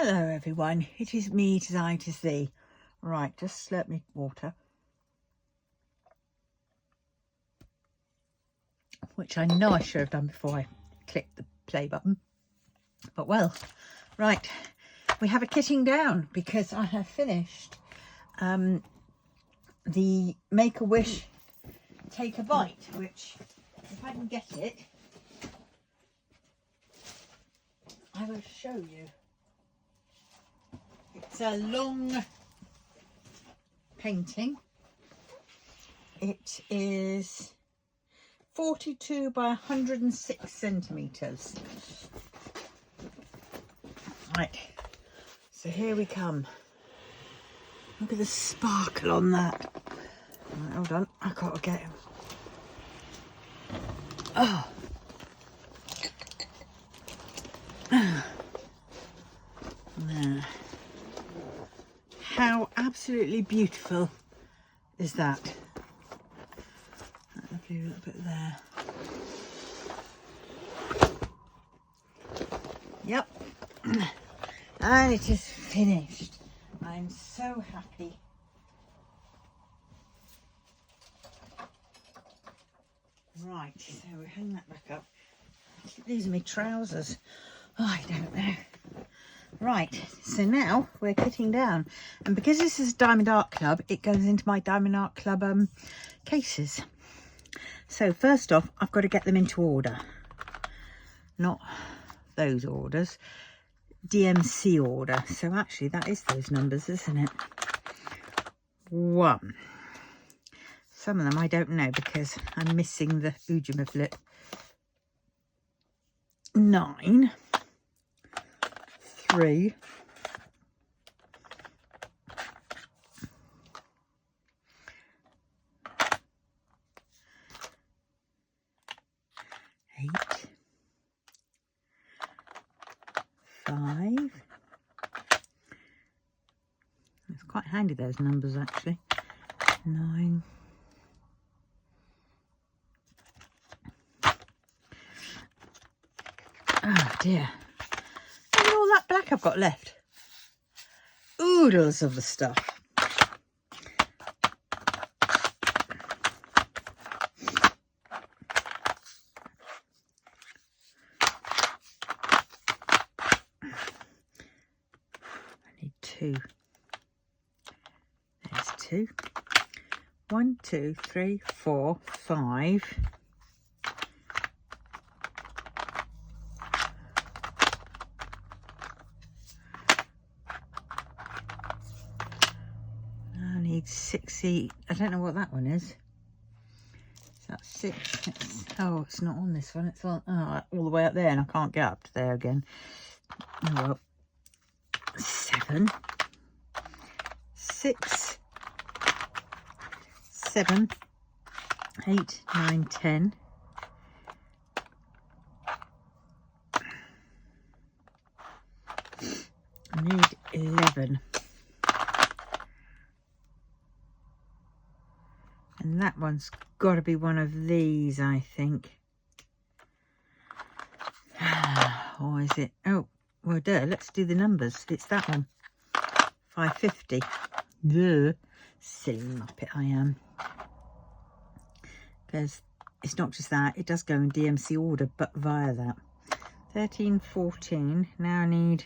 Hello everyone, it is me, it is I, it is thee. Right, just slurp me water. Which I know I should have done before I clicked the play button. But well, right, we have a kitting down because I have finished the Make-A-Wish Take a Bite, which, if I can get it, I will show you. It's a long painting. It is 42 by 106 centimetres. Right, so here we come. Look at the sparkle on that. Right, hold on, I've got to get him. Oh. There. How absolutely beautiful is that? I'll do a little bit there. Yep. And it is finished. I'm so happy. Right, so we hang that back up. These are my trousers. Oh, I don't know. Right, so now we're kitting down. And because this is Diamond Art Club, it goes into my Diamond Art Club cases. So first off, I've got to get them into order. Not those orders. DMC order. So actually that is those numbers, isn't it? 1. Some of them I don't know because I'm missing the Ujima 9. 3. 8. 5. It's quite handy, those numbers, actually. 9. Oh dear. Look at all that black I've got left. Oodles of the stuff. I need 2. There's 2. 1, 2, 3, 4, 5. I need 6 each. I don't know what that one is. Is that 6? Oh, it's not on this one. It's on all the way up there, and I can't get up to there again. Oh well. 7, 6, 7, 8, 9, 10. I need 11. And that one's got to be one of these, I think. Or is it? Oh, well, duh, let's do the numbers. It's that one. 550. Duh. Silly muppet I am. Because it's not just that. It does go in DMC order, but via that. 13, 14. Now I need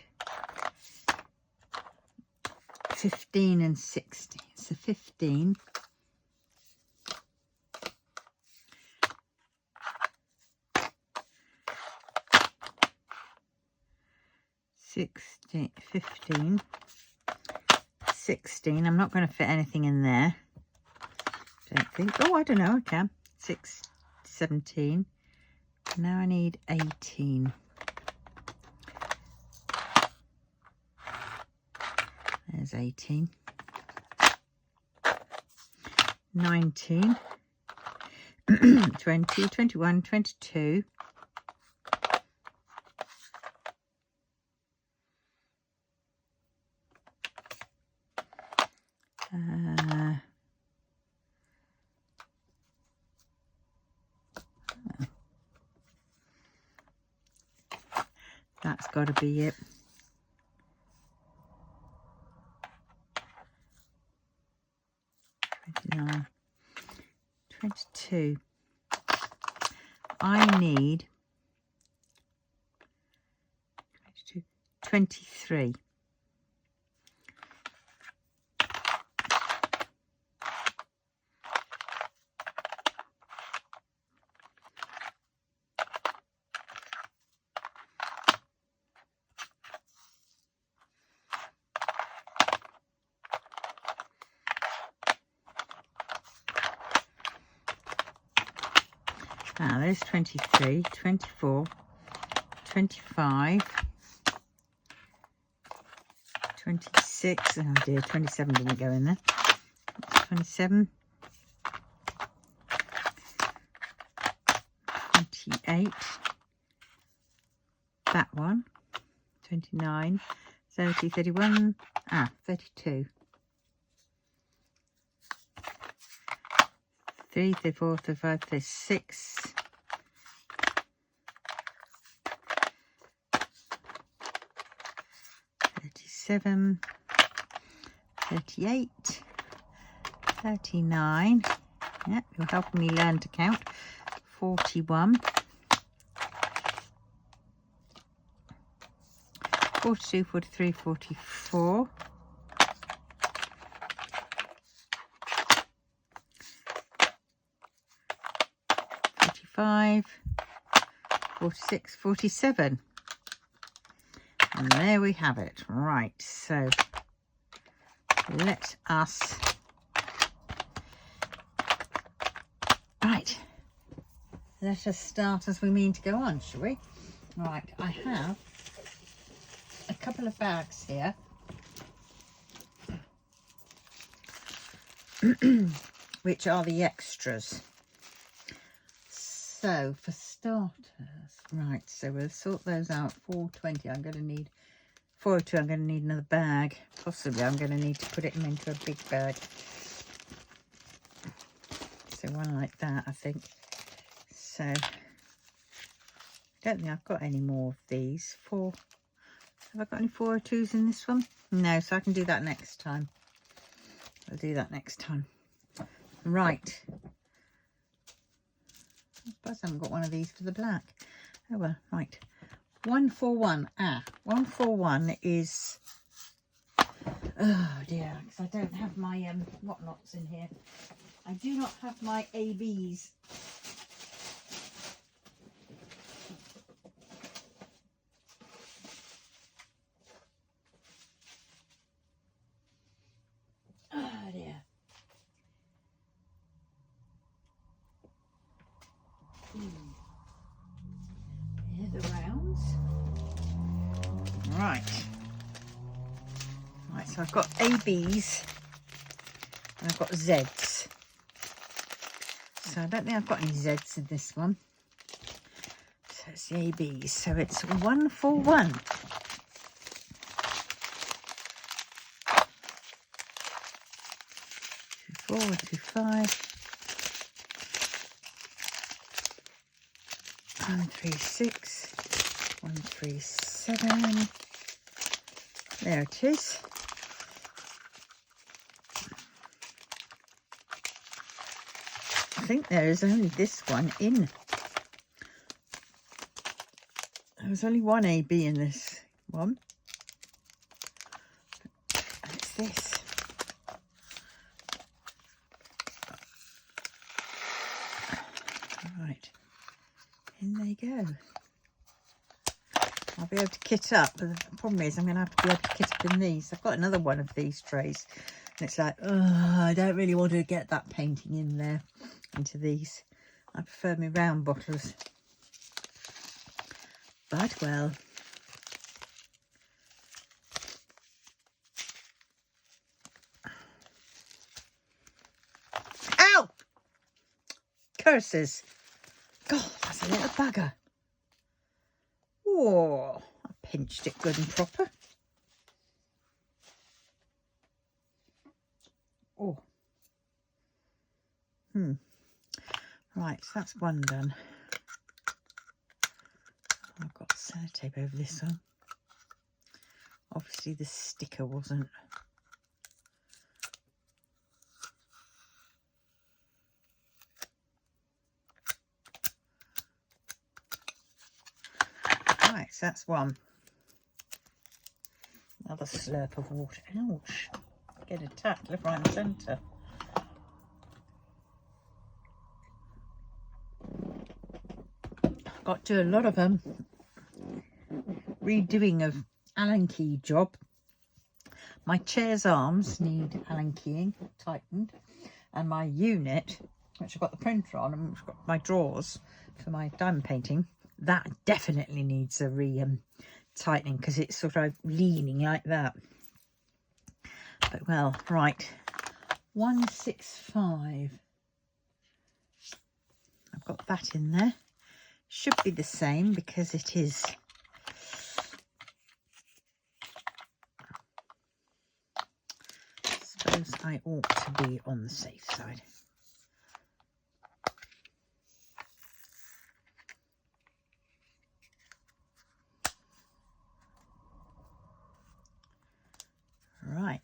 15 and 16. So 15. 16, 15, 16. I'm not going to fit anything in there. Don't think. Oh, I don't know. I can. 6, 17. Now I need 18. There's 18. 19. 20, 21, 22. That's got to be it. 29, 22. I need 22, 23. Now there's 23, 24, 25, 26, oh dear, 27 didn't go in there, 27, 28, that one, 29, 30, 31, 32. 3, 34, 35, 36, 37, 38, 39, yeah, you're helping me learn to count, 41, 42, 43, 44, 45, 46, 47. And there we have it. Right, so let us... Right, let us start as we mean to go on, shall we? Right, I have a couple of bags here. Which are the extras. So for starters, right, so we'll sort those out. 420, I'm going to need 402, I'm going to need another bag. Possibly I'm going to need to put it into a big bag. So one like that, I think. So I don't think I've got any more of these. Have I got any 402s in this one? No, so I can do that next time. I'll do that next time. Right. I suppose I haven't got one of these for the black. Oh well, right. 141. 141 is... Oh dear, because I don't have my whatnots in here. I do not have my ABs. Oh dear. Here are the rounds. Right. Right, so I've got ABs and I've got Zs. So I don't think I've got any Zs in this one. So it's the ABs. So it's 141. 24, 25. 136, 137. There it is. I think there is only this one in. There was only one AB in this one. And it's this. Right. In they go. I'll be able to kit up, but the problem is I'm going to have to be able to kit up in these. I've got another one of these trays, and it's like, oh, I don't really want to get that painting in there into these. I prefer my round bottles. But, well. Ow! Curses. God, that's a little bugger. Oh, I pinched it good and proper. Oh. Right, so that's one done. I've got sellotape over this one. Obviously the sticker wasn't. that's one. Another slurp of water. Ouch. Get attacked left, right and centre. Got to do a lot of redoing of Allen key job. My chair's arms need Allen keying, tightened, and my unit, which I've got the printer on and which I've got my drawers for my diamond painting, that definitely needs a tightening because it's sort of leaning like that. But well, right, 165. I've got that in there. Should be the same because it is. Suppose I ought to be on the safe side. Right.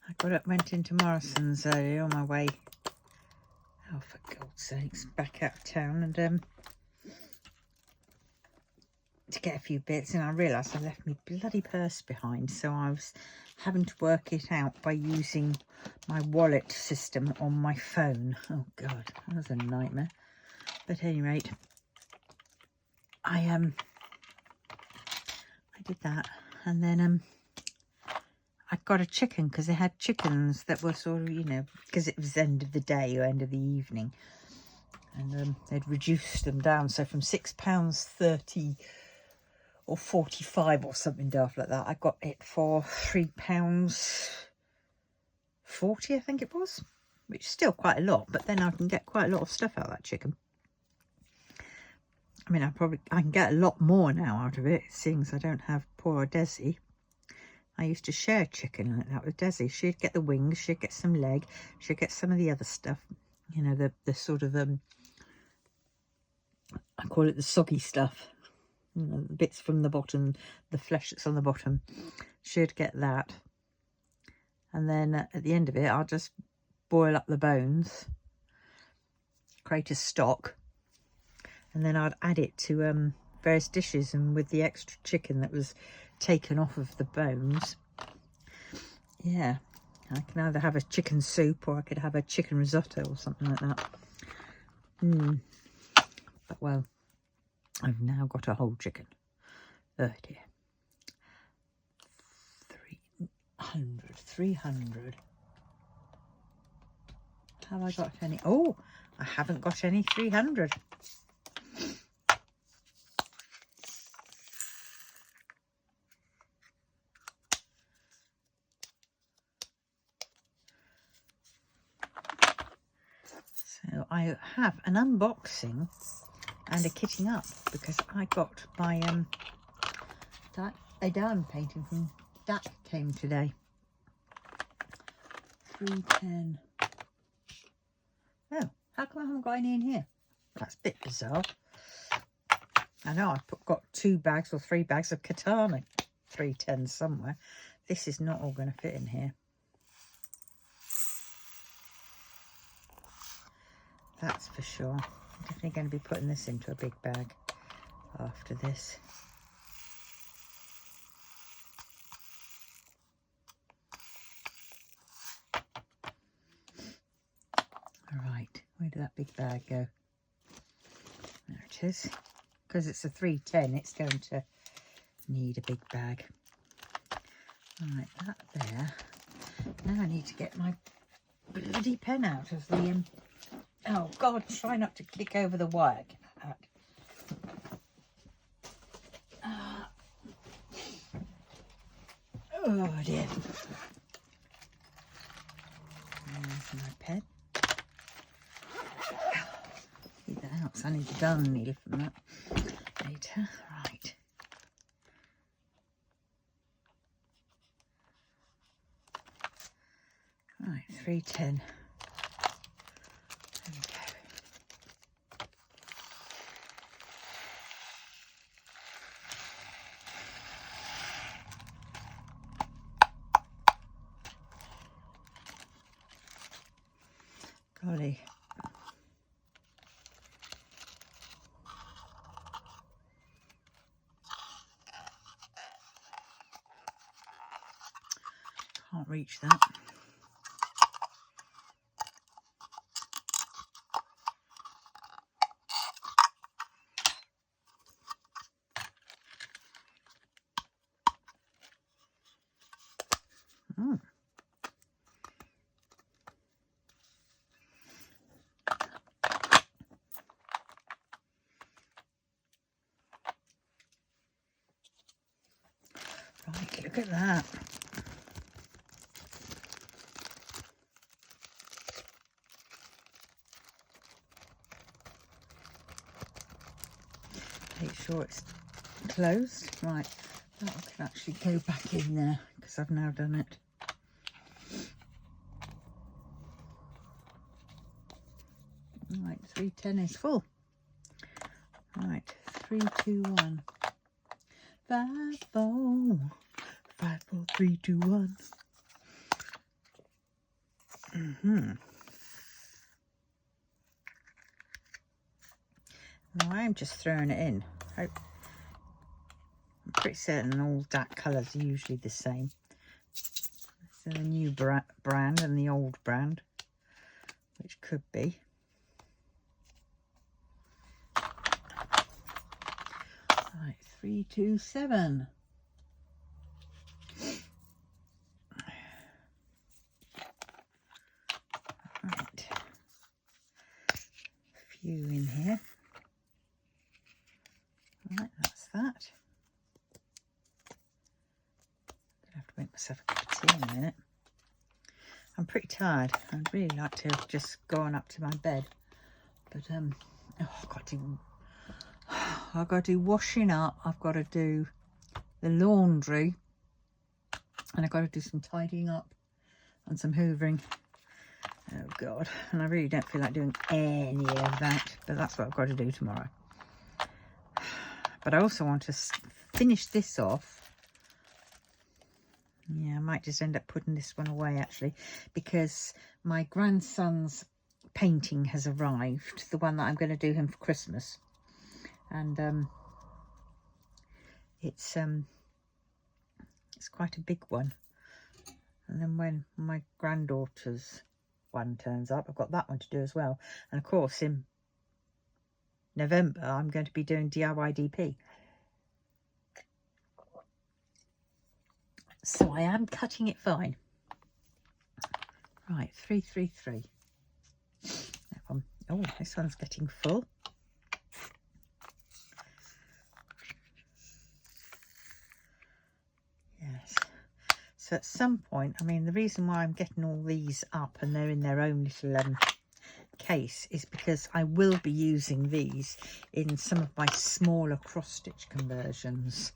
I got up, went into Morrison's earlier on my way. Oh, for God's sakes, back out of town and to get a few bits, and I realised I left my bloody purse behind, so I was having to work it out by using my wallet system on my phone. Oh God, that was a nightmare. But at any rate, I did that, and then I got a chicken because they had chickens that were sort of, you know, because it was the end of the day or end of the evening, and they'd reduced them down, so from £6.30 or 45 or something daft like that, I got it for £3.40, I think it was, which is still quite a lot, but then I can get quite a lot of stuff out of that chicken. I mean, I can get a lot more now out of it, seeing as I don't have poor Desi. I used to share chicken like that with Desi. She'd get the wings, she'd get some leg, she'd get some of the other stuff, you know, the sort of I call it the soggy stuff, you know, the bits from the bottom, the flesh that's on the bottom. She'd get that, and then at the end of it, I'll just boil up the bones, create a stock, and then I'd add it to various dishes, and with the extra chicken that was taken off of the bones, yeah, I can either have a chicken soup or I could have a chicken risotto or something like that. But well, I've now got a whole chicken. Oh dear. 300. Have I got any? Oh, I haven't got any 300. So I have an unboxing and a kitting up because I got my a diamond painting from Dak came today. 310. Oh, how come I haven't got any in here? That's a bit bizarre. I know I've got 2 bags or 3 bags of katana 310 somewhere. This is not all going to fit in here. That's for sure. I'm definitely going to be putting this into a big bag after this. Right, where did that big bag go? There it is. Because it's a 310, it's going to need a big bag. Right, that there. Now I need to get my bloody pen out of the... Oh, God, try not to kick over the wire. Get that out. Oh, dear. There's my pen. Leave that out, so I need the darning needle from that later. Right. Right, 310. There we go. Golly. can't reach that. Oh. Right, look at that. Make sure it's closed. Right, that can actually go back in there because I've now done it. Right, 310 is full. Right, 3, 2, 1. 5, 4, 5, 4, 3, 2, 1. Now I'm just throwing it in. I'm pretty certain all that colours are usually the same. So the new brand and the old brand, which could be. Right, 3, 2, 7. Right, a few in here. Right, that's that. Gonna have to make myself a cup of tea in a minute. I'm pretty tired. I'd really like to have just gone up to my bed, but oh, I've got to do washing up. I've got to do the laundry, and I've got to do some tidying up and some hoovering. Oh God, and I really don't feel like doing any of that, but that's what I've got to do tomorrow. But I also want to finish this off. Yeah, I might just end up putting this one away actually, because my grandson's painting has arrived, the one that I'm going to do him for Christmas, and it's quite a big one. And then when my granddaughter's one turns up, I've got that one to do as well. And of course in November I'm going to be doing DIY DP. So I am cutting it fine. Right, 3, 3, 3. That one. Oh, this one's getting full. Yes. So at some point, I mean, the reason why I'm getting all these up and they're in their own little case is because I will be using these in some of my smaller cross-stitch conversions.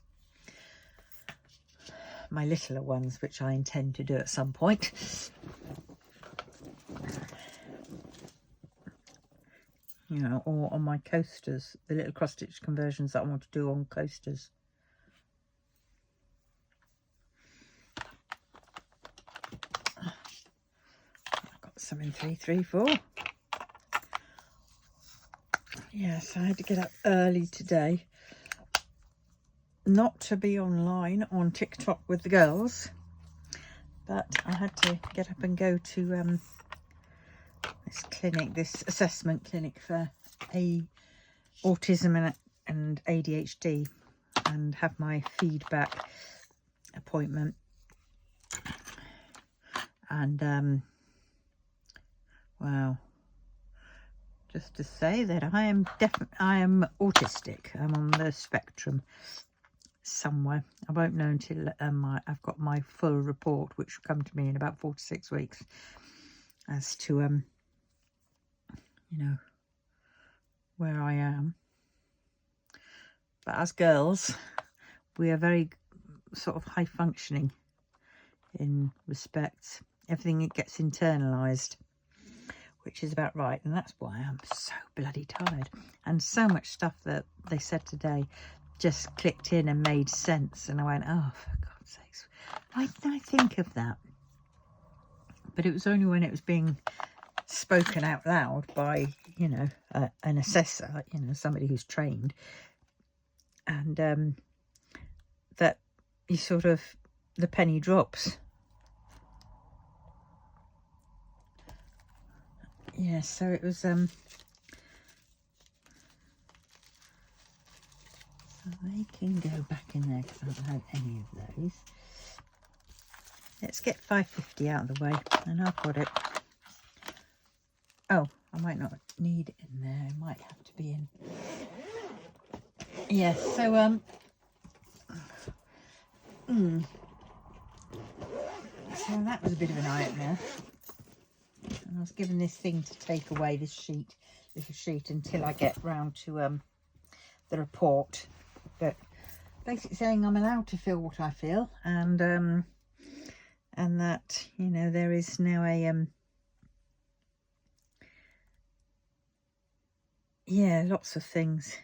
My littler ones, which I intend to do at some point. You know, or on my coasters, the little cross-stitch conversions that I want to do on coasters. I've got some in 3, 3, 4. Yes, I had to get up early today. Not to be online on TikTok with the girls, but I had to get up and go to this clinic, this assessment clinic for autism and ADHD, and have my feedback appointment. And wow, just to say that I am autistic. I'm on the spectrum somewhere. I won't know until I've got my full report, which will come to me in about 4 to 6 weeks, as to you know, where I am. But as girls, we are very sort of high functioning in respects. Everything gets internalized, which is about right, and that's why I'm so bloody tired. And so much stuff that they said today just clicked in and made sense, and I went, oh, for God's sakes, why didn't I think of that? But it was only when it was being spoken out loud by, you know, an assessor, you know, somebody who's trained, and that you sort of, the penny drops. yeah, so it was so they can go back in there because I haven't had any of those. Let's get 550 out of the way, and I've got it. Oh, I might not need it in there. It might have to be in. Yeah, so so that was a bit of an eye-opener. And I was given this thing to take away, this little sheet, until I get round to the report. But basically saying I'm allowed to feel what I feel, and that, you know, there is now a yeah, lots of things.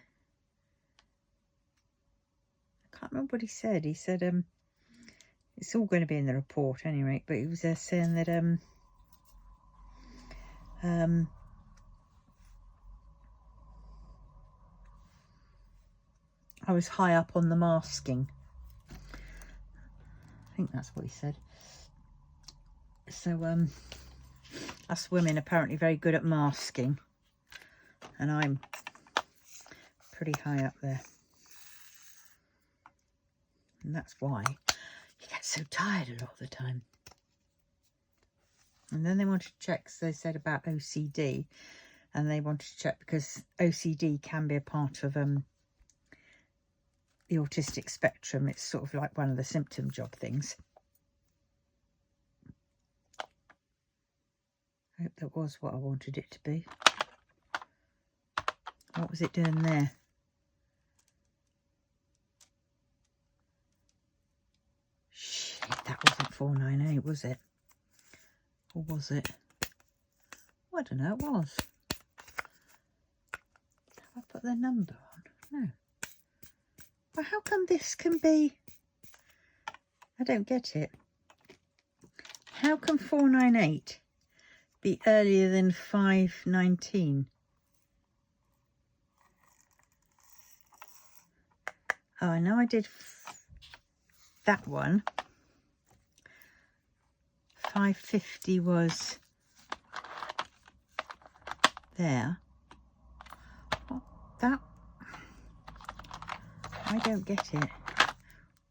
I can't remember what he said. He said it's all going to be in the report anyway, but he was saying that I was high up on the masking. I think that's what he said. So us women apparently very good at masking, and I'm pretty high up there, and that's why you get so tired a lot of the time. And then they wanted to check, so they said about OCD, and they wanted to check because OCD can be a part of the autistic spectrum. It's sort of like one of the symptom job things. I hope that was what I wanted it to be. What was it doing there? Shit, that wasn't 498, was it? Or was it? Oh, I don't know, it was. Have I put the number on? No. Well, how come this can be... I don't get it. How can 498 be earlier than 519? Oh, I know I did that one. 550 was there. What, that? I don't get it.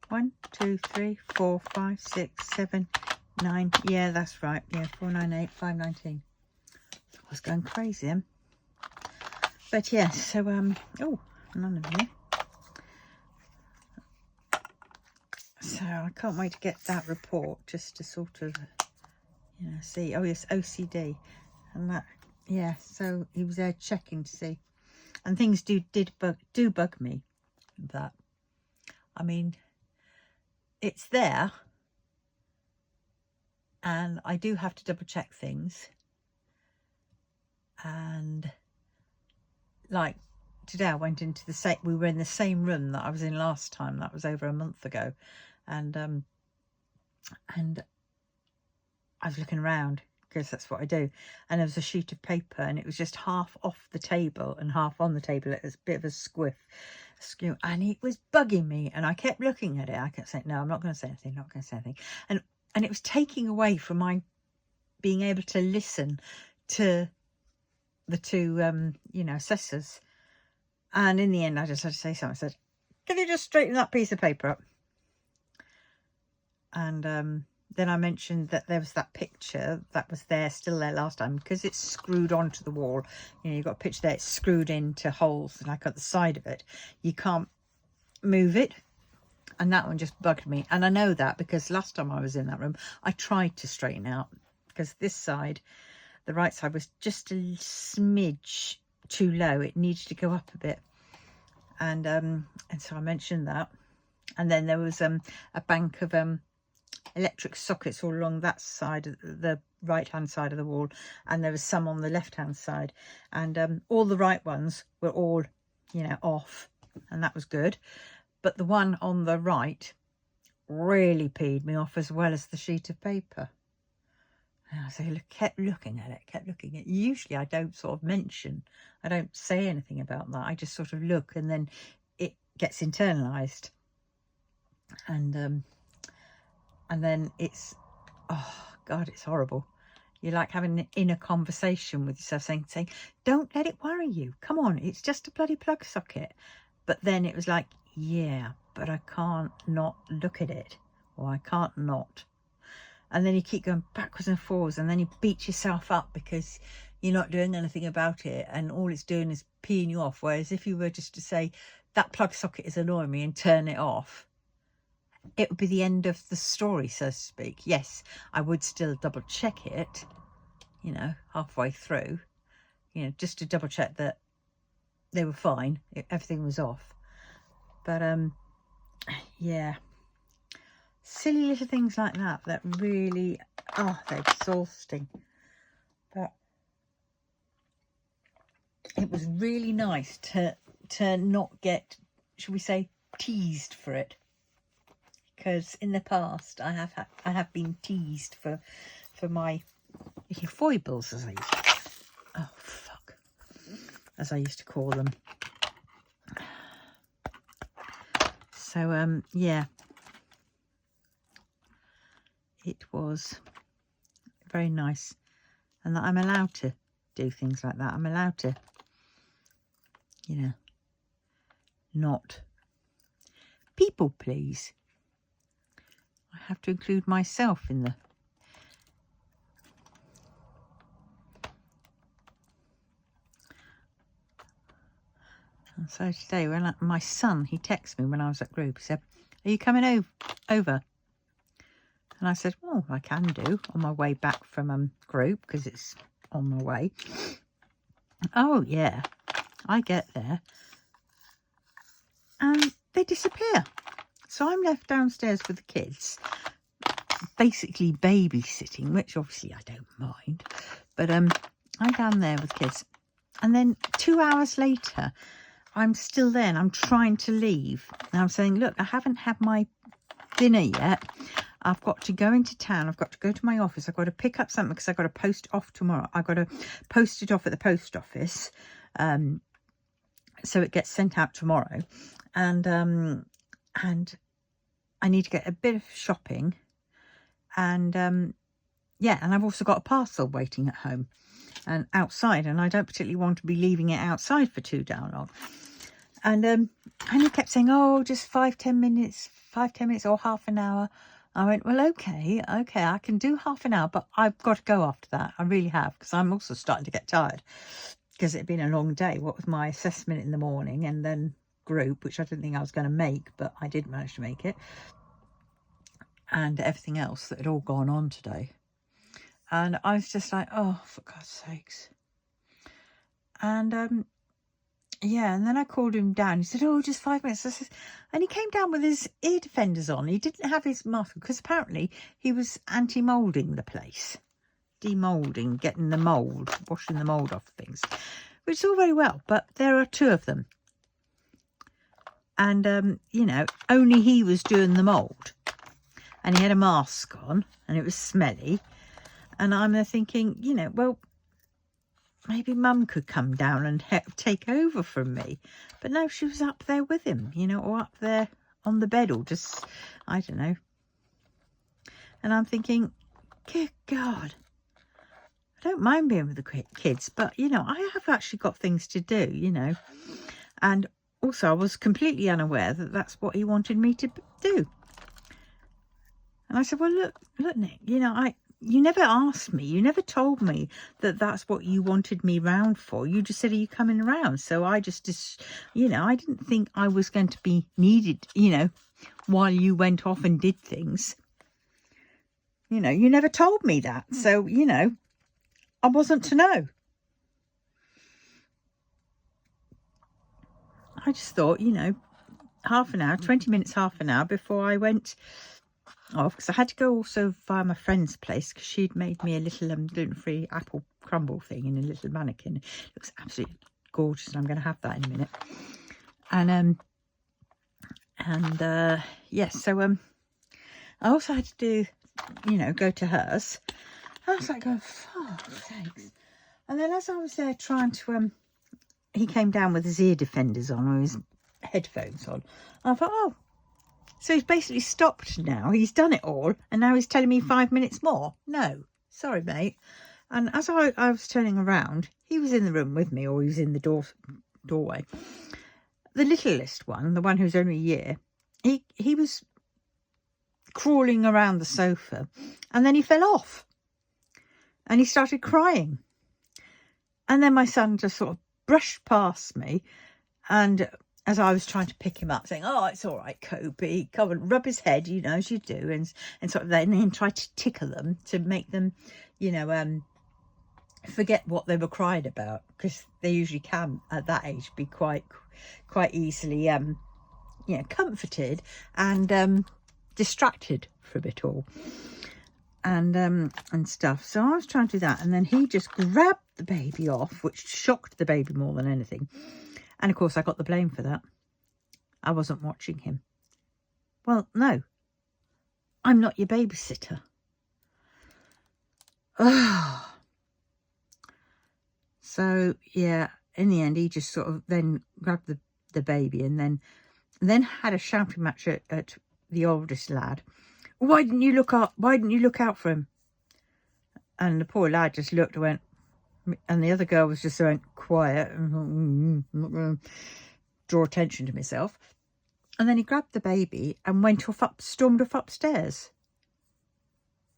1, 2, 3, 4, 5, 6, 7, 9. Yeah, that's right. Yeah, 498, 519. I was going crazy then. But yeah, so oh, none of you. So I can't wait to get that report, just to sort of, you know, see. Oh yes, OCD, and that. Yeah, so he was there checking to see, and things do bug me. That, I mean, it's there, and I do have to double check things. And like today, I went into the same. We were in the same room that I was in last time. That was over a month ago, and I was looking around because that's what I do, and there was a sheet of paper, and it was just half off the table and half on the table. It was a bit of a squiff, and it was bugging me, and I kept looking at it. I kept saying, no, I'm not going to say anything, not going to say anything, and it was taking away from my being able to listen to the two you know, assessors. And in the end, I just had to say something. I said, can you just straighten that piece of paper up? And then I mentioned that there was that picture that was there, still there last time, because it's screwed onto the wall. You know, you've got a picture there, it's screwed into holes, like at the side of it. You can't move it. And that one just bugged me. And I know that because last time I was in that room, I tried to straighten out, because this side, the right side, was just a smidge too low. It needed to go up a bit. And so I mentioned that. And then there was a bank of electric sockets all along that side of the right hand side of the wall, and there was some on the left hand side, and all the right ones were all, you know, off, and that was good. But the one on the right really peed me off, as well as the sheet of paper. And I kept looking at it. Usually I don't sort of mention, I don't say anything about that. I just sort of look, and then it gets internalized. And then it's, oh God, it's horrible. You're like having an inner conversation with yourself, saying, don't let it worry you. Come on, it's just a bloody plug socket. But then it was like, yeah, but I can't not look at it, or I can't not. And then you keep going backwards and forwards, and then you beat yourself up because you're not doing anything about it, and all it's doing is peeing you off. Whereas if you were just to say, that plug socket is annoying me, and turn it off, it would be the end of the story, so to speak. Yes, I would still double check it, you know, halfway through, you know, just to double check that they were fine, everything was off. But yeah, silly little things like that really, oh, they're exhausting. But it was really nice to not get, shall we say, teased for it, because in the past I have been teased for my foibles, as I used to call them. So yeah, it was very nice, and that I'm allowed to do things like that. I'm allowed to, you know, not people please. I have to include myself in the and so today, when my son, he texted me when I was at group, he said, are you coming over? And I said, well, I can do, on my way back from group, because it's on my way. Oh, yeah, I get there. And they disappear. So I'm left downstairs with the kids, basically babysitting, which obviously I don't mind. But I'm down there with kids. And then 2 hours later, I'm still there and I'm trying to leave. And I'm saying, look, I haven't had my dinner yet. I've got to go into town. I've got to go to my office. I've got to pick up something because I've got to post off tomorrow. I've got to post it off at the post office. So it gets sent out tomorrow. And I need to get a bit of shopping. And yeah, and I've also got a parcel waiting at home and outside. And I don't particularly want to be leaving it outside for too damn long. And he kept saying, oh, just 5-10 minutes or half an hour. I went, well, okay, I can do half an hour, but I've got to go after that. I really have, because I'm also starting to get tired because it had been a long day. What with my assessment in the morning and then group, which I didn't think I was going to make, but I did manage to make it. And everything else that had all gone on today. And I was just like, oh, for God's sakes. And yeah, and then I called him down. He said, oh, just 5 minutes. And he came down with his ear defenders on. He didn't have his mask because apparently he was anti-moulding the place. Demoulding, getting the mould, washing the mould off things. Which is all very well, but there are 2 of them. And, you know, only he was doing the mould. And he had a mask on and it was smelly. And I'm there thinking, you know, well, maybe Mum could come down and take over from me. But no, she was up there with him, you know, or up there on the bed, or just, I don't know. And I'm thinking, good God, I don't mind being with the kids, but, you know, I have actually got things to do, you know. And also I was completely unaware that that's what he wanted me to do. And I said, well, look, Nick, you know, you never asked me. You never told me that that's what you wanted me round for. You just said, are you coming around? So I just, you know, I didn't think I was going to be needed, you know, while you went off and did things. You know, you never told me that. So, you know, I wasn't to know. I just thought, you know, half an hour, 20 minutes, half an hour before I went off, because I had to go also via my friend's place because she'd made me a little gluten-free apple crumble thing in a little mannequin. It looks absolutely gorgeous, and I'm going to have that in a minute. And yes, so I also had to do, you know, go to hers. I was like, oh, thanks. And then as I was there trying to he came down with his ear defenders on, or his headphones on. And I thought, oh, so he's basically stopped now. He's done it all. And now he's telling me 5 minutes more. No, sorry, mate. And as I was turning around, he was in the room with me, or he was in the doorway. The littlest one, the one who's only a year, he was crawling around the sofa, and then he fell off and he started crying. And then my son just sort of brushed past me, and as I was trying to pick him up, saying, "Oh, it's all right, Kobe, come and rub his head, you know, as you do," and sort of then try to tickle them to make them, you know, forget what they were crying about, because they usually can at that age be quite easily, you know, comforted and distracted from it all, and stuff. So I was trying to do that, and then he just grabbed the baby off, which shocked the baby more than anything. And of course I got the blame for that. I wasn't watching him. Well, no, I'm not your babysitter. Oh. So yeah, in the end he just sort of then grabbed the baby, and then had a shouting match at the oldest lad. Why didn't you look up? Why didn't you look out for him? And the poor lad just looked and went, and the other girl was just so quiet. I'm not going to draw attention to myself. And then he grabbed the baby and stormed off upstairs.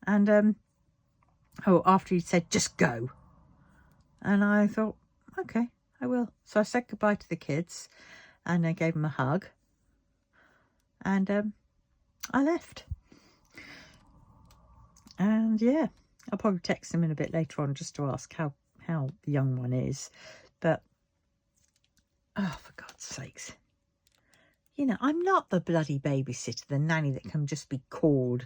And after he said, "Just go." And I thought, okay, I will. So I said goodbye to the kids, and I gave them a hug, and I left. And yeah, I'll probably text him in a bit later on just to ask how the young one is. But oh, for God's sakes, you know, I'm not the bloody babysitter, the nanny that can just be called,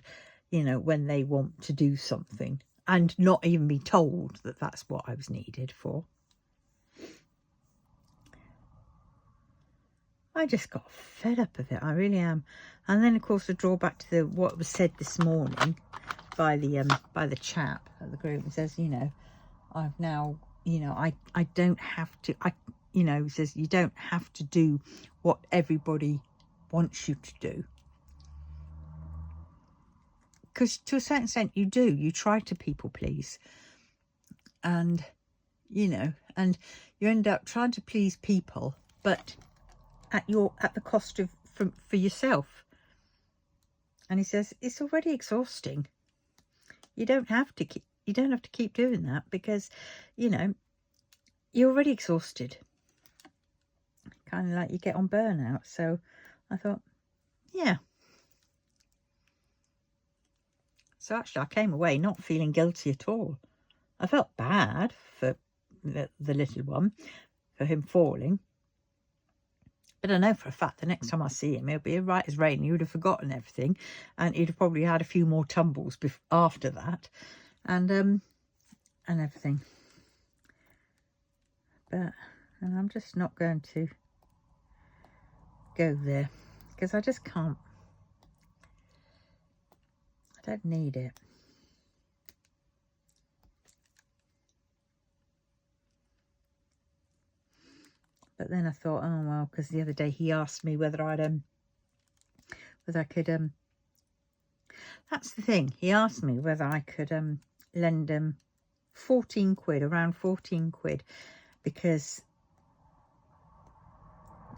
you know, when they want to do something and not even be told that that's what I was needed for. I just got fed up of it. I really am. And then, of course, the drawback to what was said this morning by the chap at the group. He says, you know, I've now, you know, I don't have to, you know, he says, you don't have to do what everybody wants you to do. Because to a certain extent you do. You try to people please. And, you know, and you end up trying to please people, but at the cost of for yourself. And he says, it's already exhausting. You don't have to keep doing that, because, you know, you're already exhausted. Kind of like you get on burnout. So I thought, yeah. So actually I came away not feeling guilty at all. I felt bad for the little one, for him falling. But I know for a fact the next time I see him, he'll be right as rain. He would have forgotten everything, and he'd have probably had a few more tumbles after that, and everything. But and I'm just not going to go there, because I just can't. I don't need it. But then I thought, oh well, because the other day he asked me whether I could that's the thing. He asked me whether I could lend him 14 quid, around 14 quid, because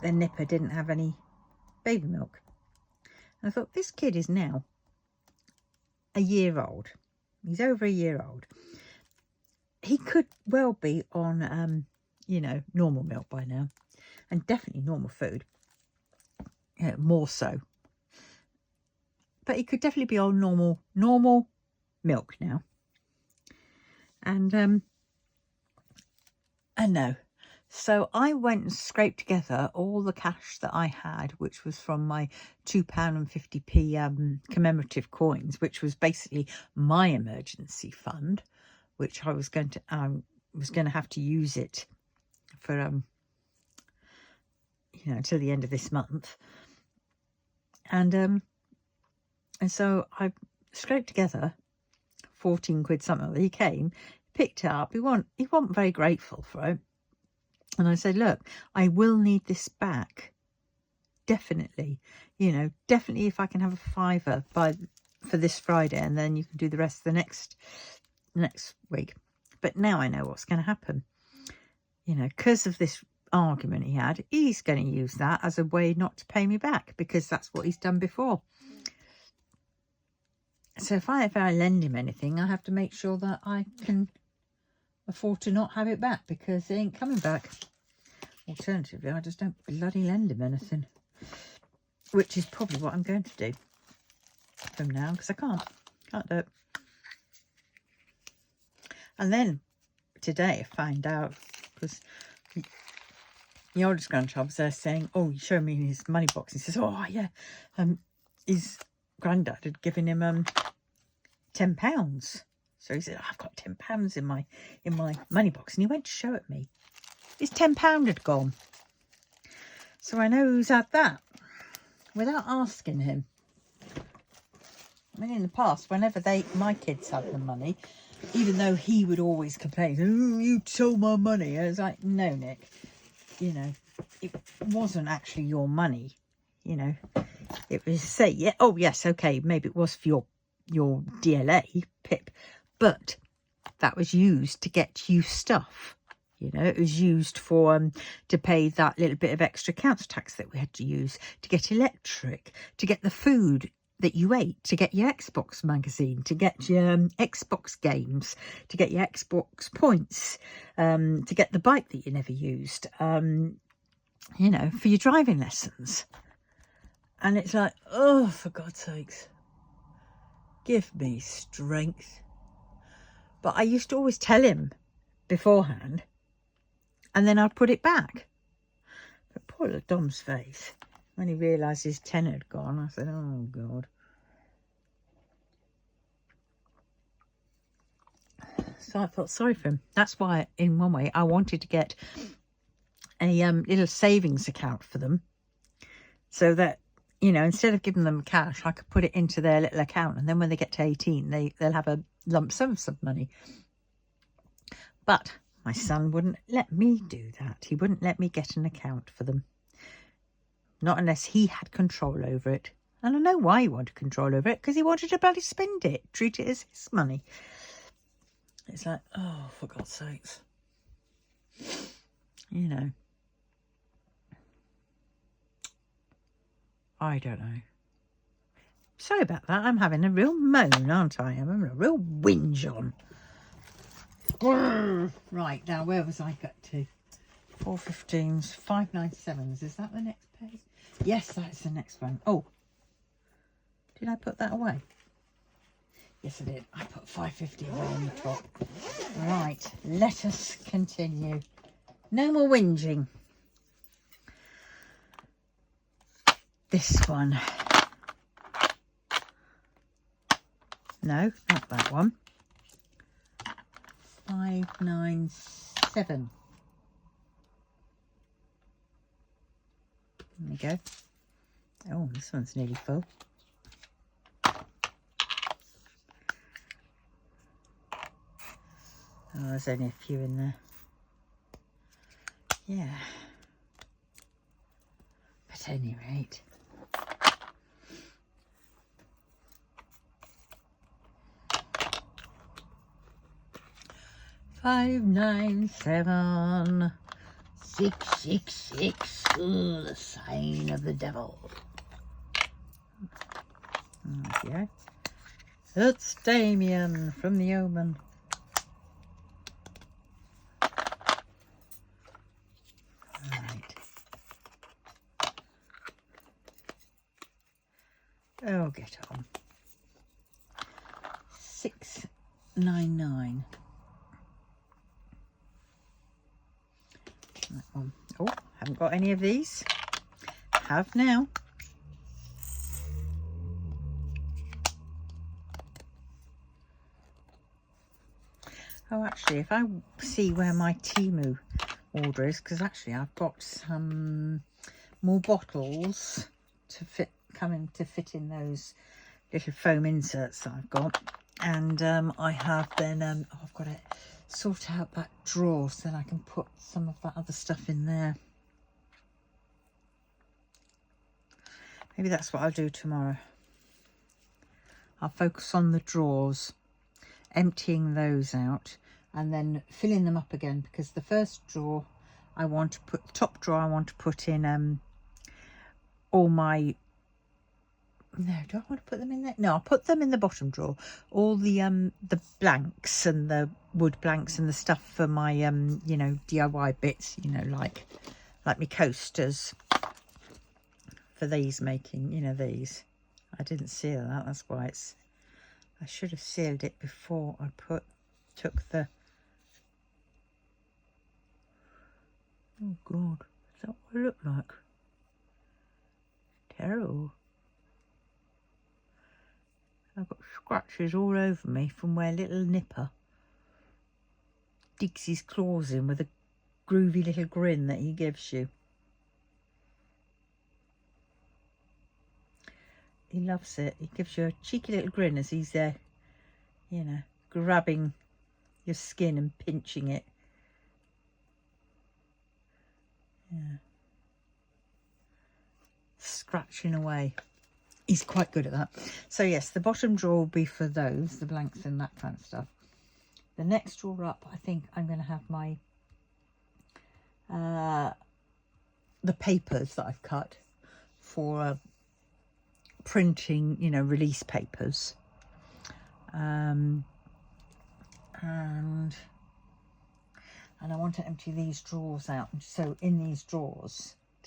their nipper didn't have any baby milk. And I thought, this kid is now a year old. He's over a year old. He could well be on you know, normal milk by now, and definitely normal food, more so. But he could definitely be on normal milk now. And no. So I went and scraped together all the cash that I had, which was from my £2.50p commemorative coins, which was basically my emergency fund, which I was going to have to use it for you know, until the end of this month. And so I scraped together 14 quid something. He came, picked it up. He wasn't very grateful for it. And I said, look, I will need this back. Definitely. You know, definitely if I can have a fiver for this Friday, and then you can do the rest of the next week. But now I know what's going to happen. You know, because of this argument he had, he's going to use that as a way not to pay me back, because that's what he's done before. So if I lend him anything, I have to make sure that I can afford to not have it back, because it ain't coming back. Alternatively, I just don't bloody lend him anything, which is probably what I'm going to do from now, because I can't do it. And then today I found out, because the oldest grandchild was there saying, oh, he showed me his money box. He says, oh yeah, his granddad had given him £10. So he said, I've got £10 in my money box. And he went to show it me. His £10 had gone. So I know who's had that without asking him. I mean, in the past, whenever my kids had the money, even though he would always complain, oh, you stole my money. I was like, no, Nick, you know, it wasn't actually your money. You know, it was say, yeah, oh yes, okay, maybe it was for your DLA, Pip, but that was used to get you stuff. You know, it was used for to pay that little bit of extra council tax that we had to use, to get electric, to get the food that you ate, to get your Xbox magazine, to get your Xbox games, to get your Xbox points, to get the bike that you never used, you know, for your driving lessons. And it's like, oh, for God's sakes, give me strength. But I used to always tell him beforehand, and then I'd put it back. But poor little Dom's face, when he realised his tenner had gone, I said, oh, God. So I felt sorry for him. That's why, in one way, I wanted to get a little savings account for them, so that, you know, instead of giving them cash, I could put it into their little account, and then when they get to 18, they'll have a lump sum of some money. But my son wouldn't let me do that. He wouldn't let me get an account for them. Not unless he had control over it. And I know why he wanted control over it, because he wanted to bloody spend it, treat it as his money. It's like, oh, for God's sakes. You know. I don't know. Sorry about that. I'm having a real moan, aren't I? I'm having a real whinge on. Right, now where was I got to? 415s, 597s. Is that the next page? Yes, that's the next one. Oh, did I put that away? Yes, I did. I put 550 away on the top. Right, let us continue. No more whinging. This one. No, not that one. 597. There we go. Oh, this one's nearly full. Oh, there's only a few in there. Yeah. But at any rate. $597 666. Ooh, the sign of the devil. There we go. It's Damien from The Omen. Right. Oh, get on. 699. That one. Oh, haven't got any of these. Have now. Oh, actually, if I see where my Temu order is, because actually I've got some more bottles to fit in those little foam inserts that I've got, and I have then I've got to sort out that drawer so that I can put some of that other stuff in there. Maybe that's what I'll do tomorrow. I'll focus on the drawers, emptying those out, and then filling them up again, because the first drawer I want to put, the top drawer I want to put in all my, no, do I want to put them in there? No, I'll put them in the bottom drawer. All the blanks and the wood blanks and the stuff for my you know, DIY bits, you know, like my coasters for these, making, you know, these. I didn't seal that, that's why it's, I should have sealed it before I took the, oh God, is that what I look like? Terrible. I've got scratches all over me from where little Nipper digs his claws in with a groovy little grin that he gives you. He loves it. He gives you a cheeky little grin as he's there, you know, grabbing your skin and pinching it. Yeah. Scratching away. He's quite good at that. So yes, the bottom drawer will be for those, the blanks and that kind of stuff. The next drawer up, I think I'm going to have my the papers that I've cut for printing, you know, release papers. And I want to empty these drawers out. So in these drawer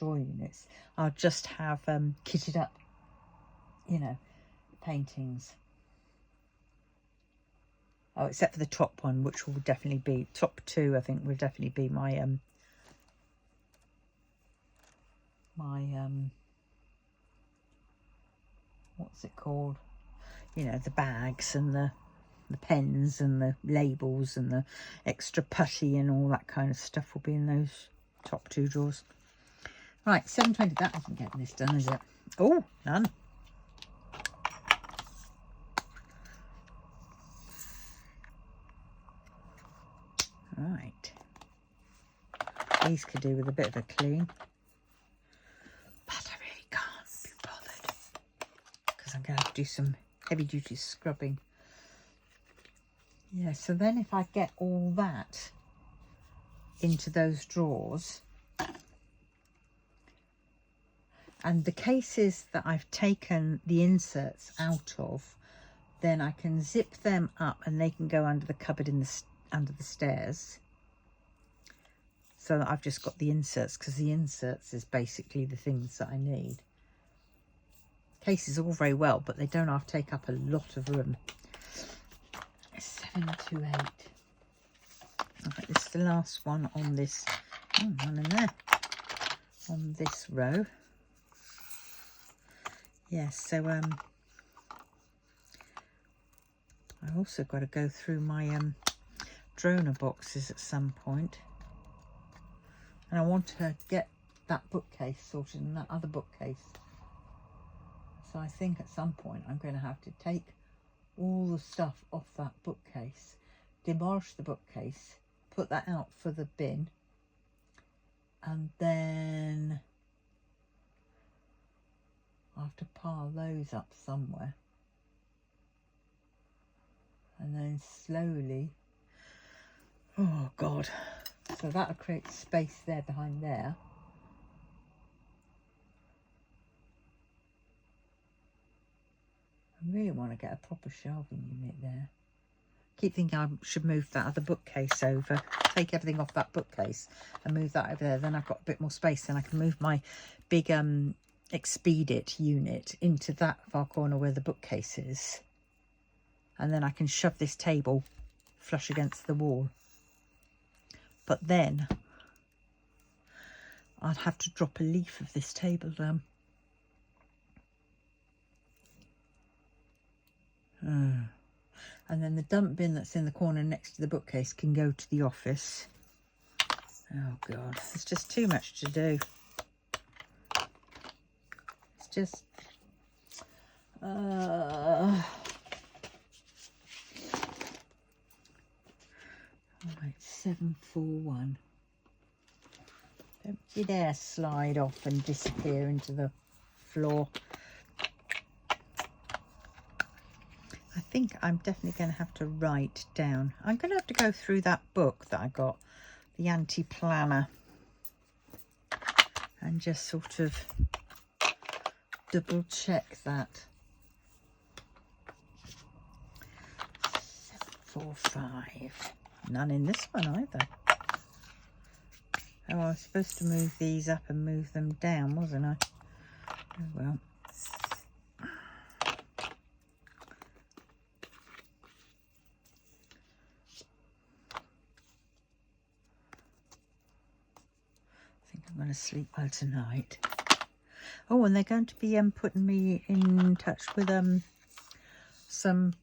units, I'll just have kitted up, you know, paintings. Oh, except for the top one, which will definitely be, top two, I think, will definitely be my what's it called? You know, the bags and the pens and the labels and the extra putty and all that kind of stuff will be in those top two drawers. Right, 7:20. That isn't getting this done, is it? Oh, none. Right. These could do with a bit of a clean. But I really can't be bothered, because I'm going to have to do some heavy duty scrubbing. Yeah, so then if I get all that into those drawers, and the cases that I've taken the inserts out of, then I can zip them up and they can go under the cupboard under the stairs. So I've just got the inserts, because the inserts is basically the things that I need. Cases all very well, but they don't have to take up a lot of room. 728. Right, this is the last one on this. Oh, one in there. On this row. Yes, so I also got to go through my Droner boxes at some point. And I want to get that bookcase sorted and that other bookcase. So I think at some point I'm going to have to take all the stuff off that bookcase, demolish the bookcase, put that out for the bin, and then I'll have to pile those up somewhere. And then slowly, oh God, so that'll create space there behind there. I really want to get a proper shelving unit there. Keep thinking I should move that other bookcase over, take everything off that bookcase and move that over there. Then I've got a bit more space. Then I can move my big Expedit unit into that far corner where the bookcase is. And then I can shove this table flush against the wall. But then I'd have to drop a leaf of this table down. And then the dump bin that's in the corner next to the bookcase can go to the office. Oh God, it's just too much to do. It's just right, 741. Don't you dare slide off and disappear into the floor. I think I'm definitely going to have to write down. I'm going to have to go through that book that I got, the Anti-Planner, and just sort of double check that. 745. None in this one either. Oh, I was supposed to move these up and move them down, wasn't I? Oh well. I think I'm going to sleep well tonight. Oh, and they're going to be putting me in touch with some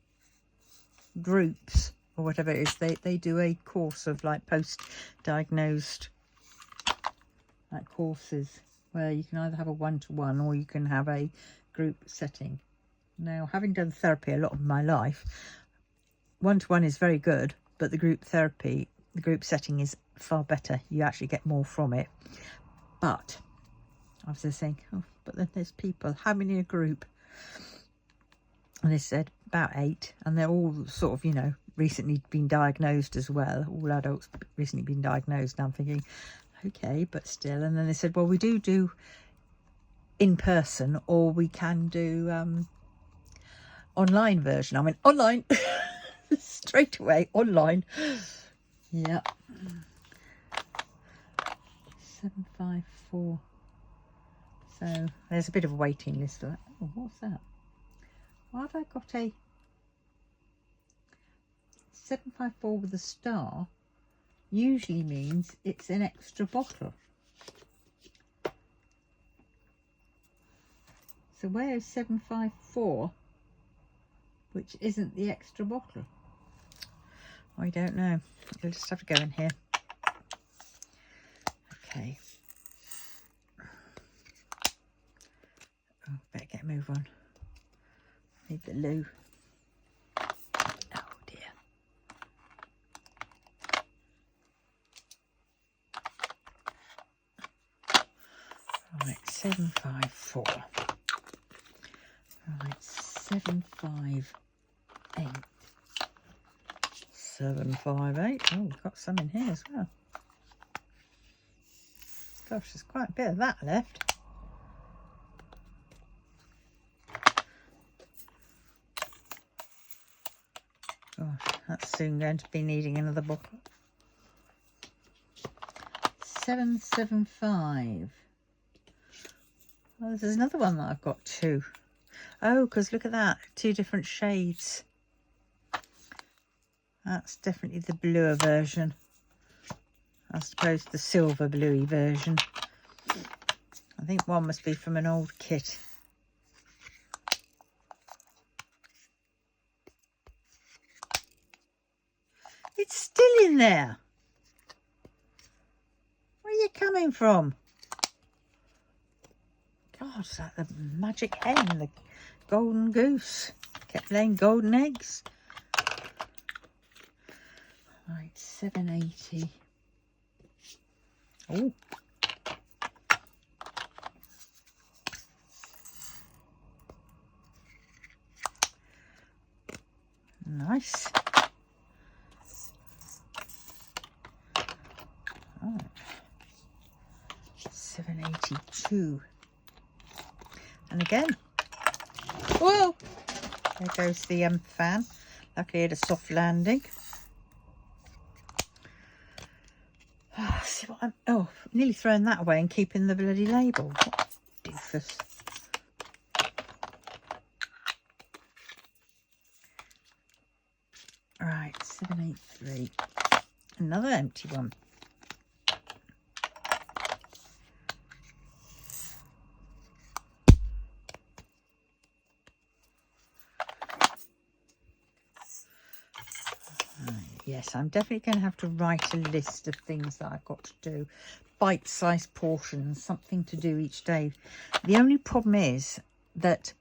groups or whatever it is. They do a course of like post-diagnosed like courses where you can either have a one-to-one or you can have a group setting. Now, having done therapy a lot of my life, one-to-one is very good, but the group therapy, the group setting is far better. You actually get more from it. But I was just saying, oh, but then there's people, how many in a group? And they said about 8, and they're all sort of, you know, recently been diagnosed as well. All adults recently been diagnosed. And I'm thinking, okay, but still. And then they said, well, we do in person, or we can do online version. I went online straight away, online. Yeah. 754. So there's a bit of a waiting list for that. Oh, what's that? Why have I got a 754 with a star? Usually means it's an extra bottle. So where is 754, which isn't the extra bottle? I don't know. You'll just have to go in here. Okay. Oh, better get a move on. Need the loo. Oh dear. Right, 754. Right, 758. 758. Oh, we've got some in here as well. Gosh, there's quite a bit of that left. Gosh, that's soon going to be needing another bottle. 775. Oh, there's another one that I've got too. Oh, because look at that. 2 different shades. That's definitely the bluer version. As opposed to the silver bluey version. I think one must be from an old kit. It's still in there. Where are you coming from? God, is that the magic hen, the golden goose? Kept laying golden eggs. Right, 780. Oh. Nice. Oh. 782. And again. Whoa! There goes the fan. Luckily it had a soft landing. See what I'm... Oh, nearly throwing that away and keeping the bloody label. What a doofus. Right, 783. Another empty one. Yes, I'm definitely going to have to write a list of things that I've got to do. Bite-sized portions, something to do each day. The only problem is that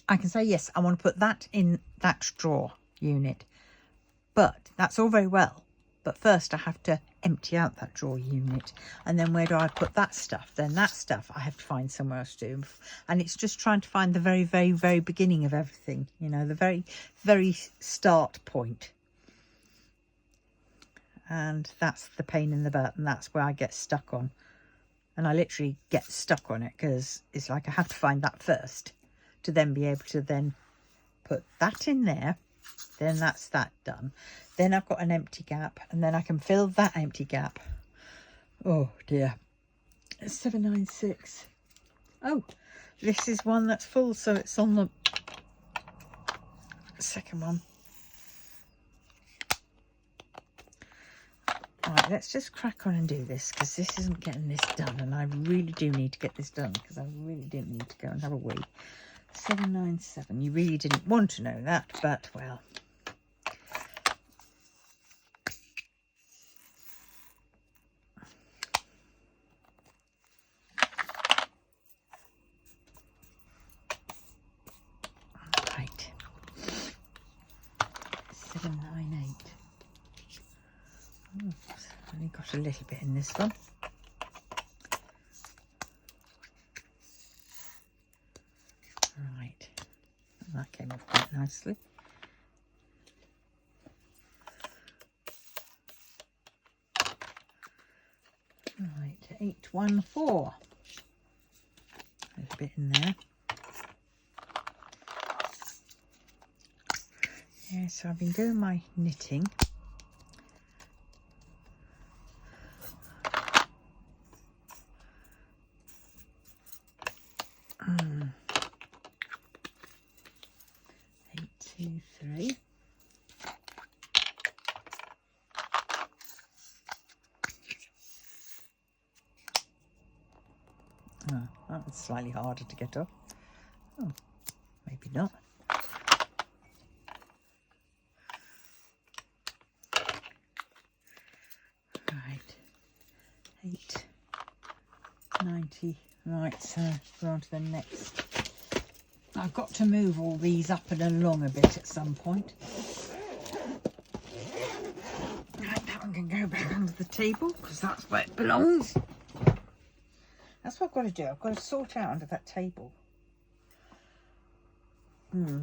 I can say, yes, I want to put that in that drawer unit. But that's all very well. But first I have to empty out that drawer unit. And then where do I put that stuff? Then that stuff I have to find somewhere else to do. And it's just trying to find the very, very, very beginning of everything. You know, the very, very start point. And that's the pain in the butt. And that's where I get stuck on. And I literally get stuck on it because it's like I have to find that first to then be able to then put that in there. Then that's that done. Then I've got an empty gap and then I can fill that empty gap. Oh dear. 796. Oh, this is one that's full, so it's on the second one. Right, let's just crack on and do this because this isn't getting this done and I really do need to get this done because I really didn't need to go and have a wee. 797. You really didn't want to know that, but well. Right. 798. Oh, only got a little bit in this one. Right. That came off quite nicely. Right, 814. A little bit in there. Yeah, so I've been doing my knitting. Three. Oh, that was slightly harder to get off. Oh, maybe not. Right, 890. Right, so we're on to the next. I've got to move all these up and along a bit at some point. Right, that one can go back under the table because that's where it belongs. That's what I've got to do. I've got to sort out under that table. Oh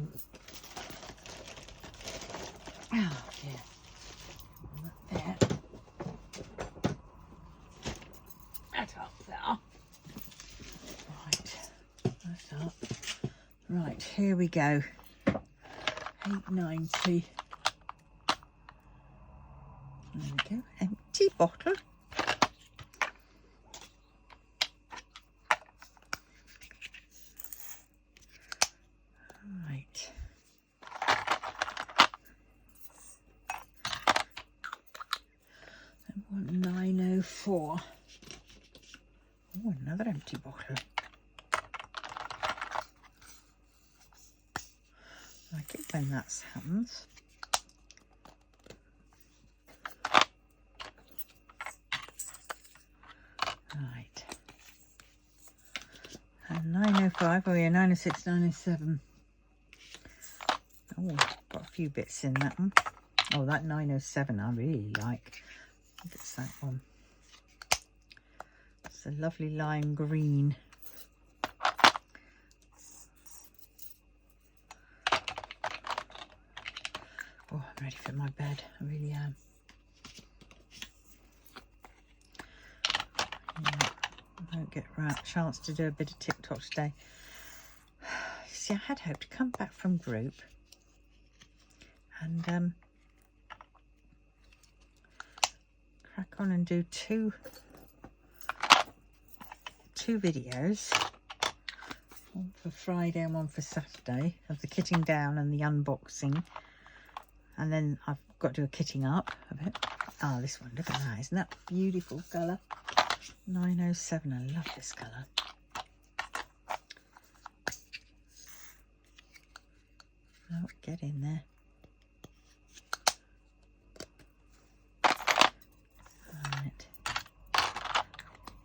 dear. There. That up there. Right. That's up. Right, here we go. 890. There we go. Empty bottle. Right. And 1904. Oh, another empty bottle. I like it when that happens. Right. And 905, oh yeah, 906, 907. Oh, got a few bits in that one. Oh, that 907 I really like. I think it's that one. It's a lovely lime green. Oh, I'm ready for my bed. I really am. Yeah, I won't get a chance to do a bit of TikTok today. See, I had hoped to come back from group and crack on and do two videos. One for Friday and one for Saturday of the kitting down and the unboxing. And then I've got to do a kitting up a bit. Oh, this one, look at that. Isn't that beautiful colour? 907, I love this colour. Oh, get in there. Right.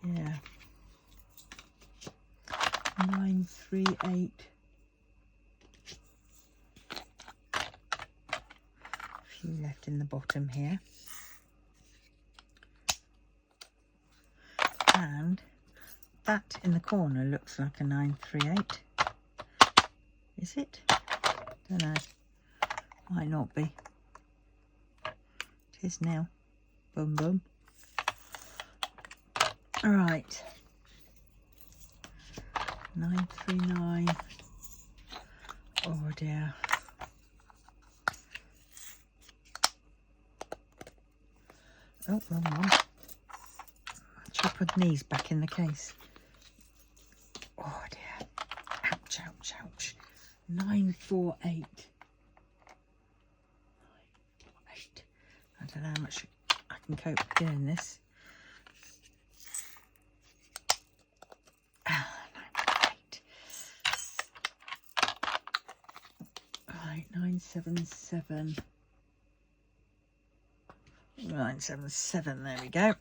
Yeah. 938. Few left in the bottom here. And that in the corner looks like a 938. Is it? Don't know. Might not be. It is now. Boom, boom. All right. 939. Oh dear. Oh, wrong one. Should I put these back in the case? Oh dear. Ouch, ouch, ouch. 948. 948. I don't know how much I can cope with doing this. 948. Right, 977. 977, there we go.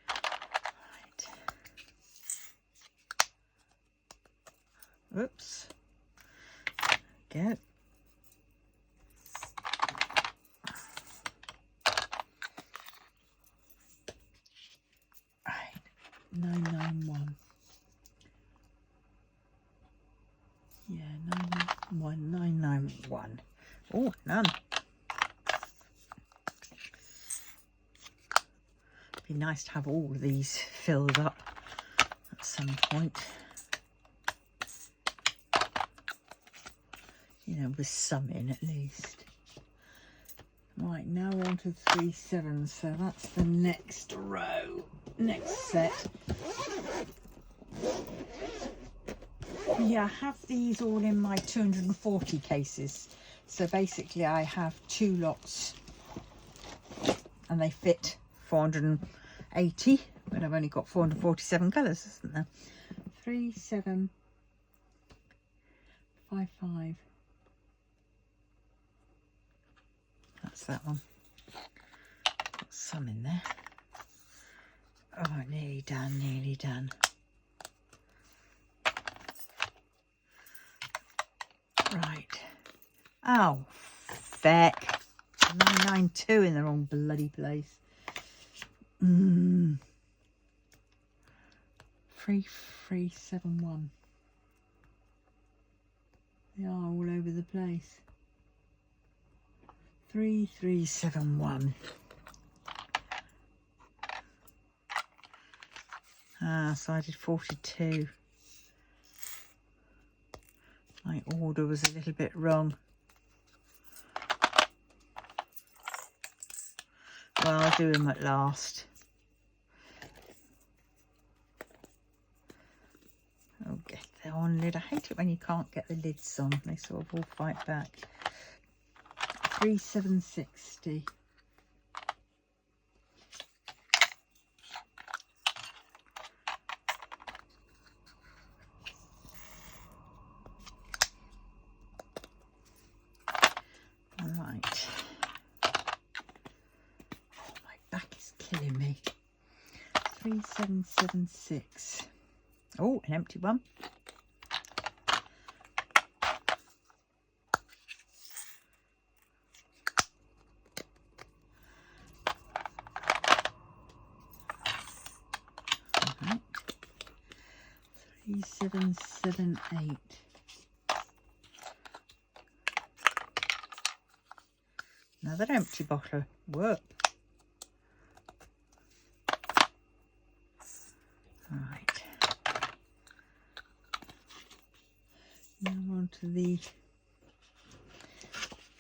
Right. Oops. Go. Right. 991. Yeah, 991. 991. Oh, none. Be nice to have all of these filled up at some point. You know, with some in at least. Right, now we're on to 37, so that's the next row, next set. Yeah, I have these all in my 240 cases. So basically I have 2 lots and they fit 480, but I've only got 447 colours, isn't there? 3, 7, 5, 5. That's that one. Got some in there. Oh, nearly done, nearly done. Right. Oh, feck. 992 in the wrong bloody place. 3371. They are all over the place. 3371. Ah, so I did 42. My order was a little bit wrong. Well, I'll do them at last. Oh, get the on lid. I hate it when you can't get the lids on. They sort of all fight back. 3760. All right. Oh, my back is killing me. 3776. Oh, an empty one. Right. 3778. Another empty bottle. Whoop. Right. Now on to the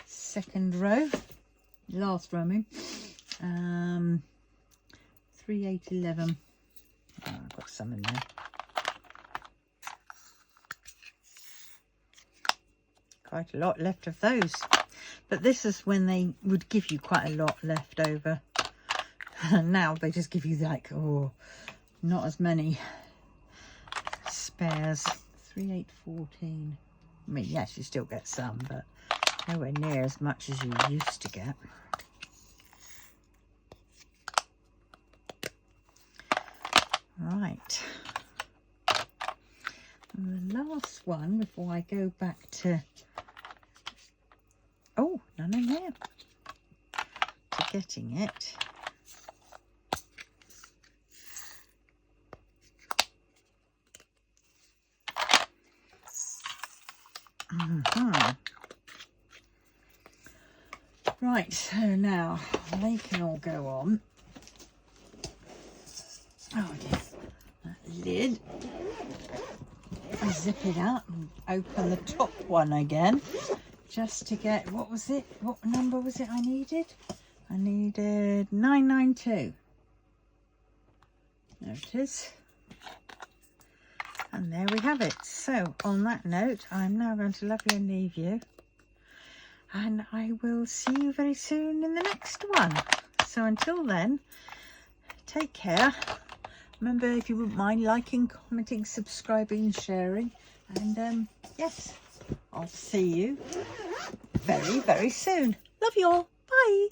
second row. Last row, I mean. 3811. Oh, I've got some in there. Quite a lot left of those. But this is when they would give you quite a lot left over. And now they just give you like, oh, not as many spares. 3814. I mean, yes, you still get some, but nowhere near as much as you used to get. Right. And the last one before I go back to... Oh, none in there. To getting it. Right, so now they can all go on. Oh dear, that lid. Zip it up and open the top one again, just to get, what was it? What number was it I needed? I needed 992. There it is. And there we have it. So on that note, I'm now going to love you and leave you. And I will see you very soon in the next one. So until then, take care. Remember, if you wouldn't mind liking, commenting, subscribing, sharing. And yes, I'll see you very, very soon. Love you all. Bye.